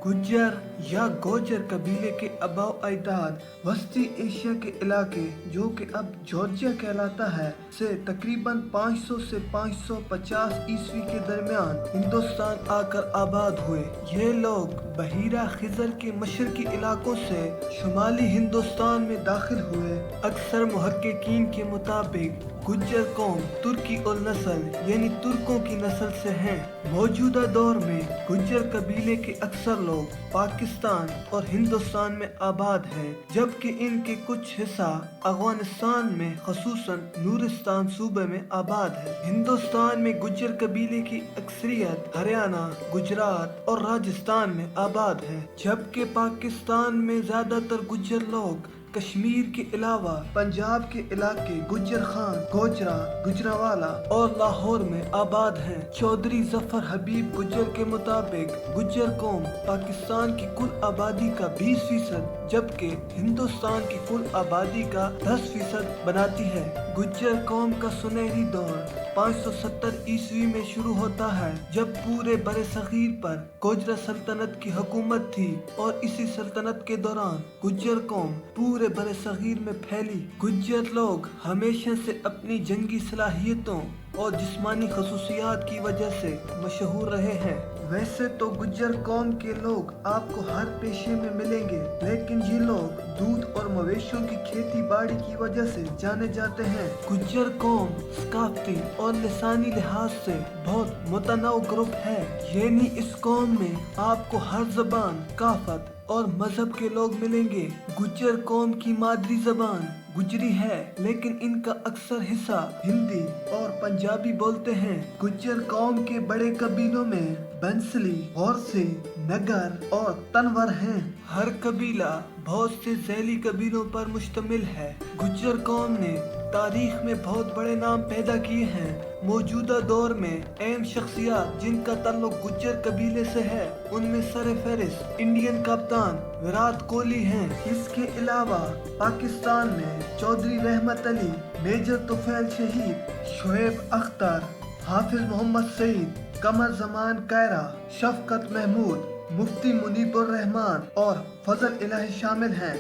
गुज्जर या गोजर कबीले के आबाओ अजदाद वस्ती एशिया के इलाके जो कि अब जॉर्जिया कहलाता है से तकरीबन 500 से 550 ईस्वी के दरमियान हिंदुस्तान आकर आबाद हुए। ये लोग बहीरा खिजर के मशरकी इलाकों से शुमाली हिंदुस्तान में दाखिल हुए। अक्सर मुहक्किकीन के मुताबिक गुज्जर कौम तुर्की और नस्ल यानी तुर्कों की नस्ल से हैं। मौजूदा दौर में गुज्जर कबीले के अक्सर लोग पाकिस्तान और हिंदुस्तान में आबाद हैं, जबकि इनके कुछ हिस्सा अफगानिस्तान में खसूसन नूरिस्तान सूबे में आबाद है। हिंदुस्तान में गुज्जर कबीले की अक्सरियत हरियाणा, गुजरात और राजस्थान में आबाद है, जबकि पाकिस्तान में ज्यादातर गुज्जर लोग कश्मीर के अलावा पंजाब के इलाके गुज्जर खान, गोजरा, गुजरावाला और लाहौर में आबाद हैं। चौधरी जफर हबीब गुज्जर के मुताबिक गुज्जर कौम पाकिस्तान की कुल आबादी का 20%, जबकि हिंदुस्तान की कुल आबादी का 10% बनाती है। गुज्जर कौम का सुनहरी दौर 570 ईस्वी में शुरू होता है, जब पूरे बरे सगीर पर गोजरा सल्तनत की हुकूमत थी, और इसी सल्तनत के दौरान गुज्जर कौम पूरे बरे सगीर में फैली। गुज्जर लोग हमेशा से अपनी जंगी सलाहियतों और जिस्मानी खसूसियात की वजह से मशहूर रहे हैं। वैसे तो गुज्जर कौम के लोग आपको हर पेशे में मिलेंगे, लेकिन ये लोग दूध और मवेशियों की खेती बाड़ी की वजह से जाने जाते हैं। गुज्जर कौम सकाफती और लिसानी लिहाज से बहुत मुतनौ ग्रुप है, यानी इस कौम में आपको हर जबान, काफत और मजहब के लोग मिलेंगे। गुज्जर कौम की मादरी जबान गुजरी है, लेकिन इनका अक्सर हिस्सा हिंदी और पंजाबी बोलते हैं। गुज्जर कौम के बड़े कबीलों में बंसली, गौरसी, नगर और तनवर हैं। हर कबीला बहुत से झैली कबीलों पर मुश्तमिल है। गुज्जर कौम ने तारीख में बहुत बड़े नाम पैदा किए हैं। मौजूदा दौर में अहम शख्सियत जिनका ताल्लुक गुज्जर कबीले से है, उनमें सरफहरिस्त इंडियन कप्तान विराट कोहली हैं। इसके अलावा पाकिस्तान में चौधरी रहमत अली, मेजर तुफैल शहीद, शोएब अख्तर, हाफिज मोहम्मद सईद, कमर जमान कैरा, शफकत महमूद, मुफ्ती मुनीबुर रहमान और फजल इलाही शामिल हैं।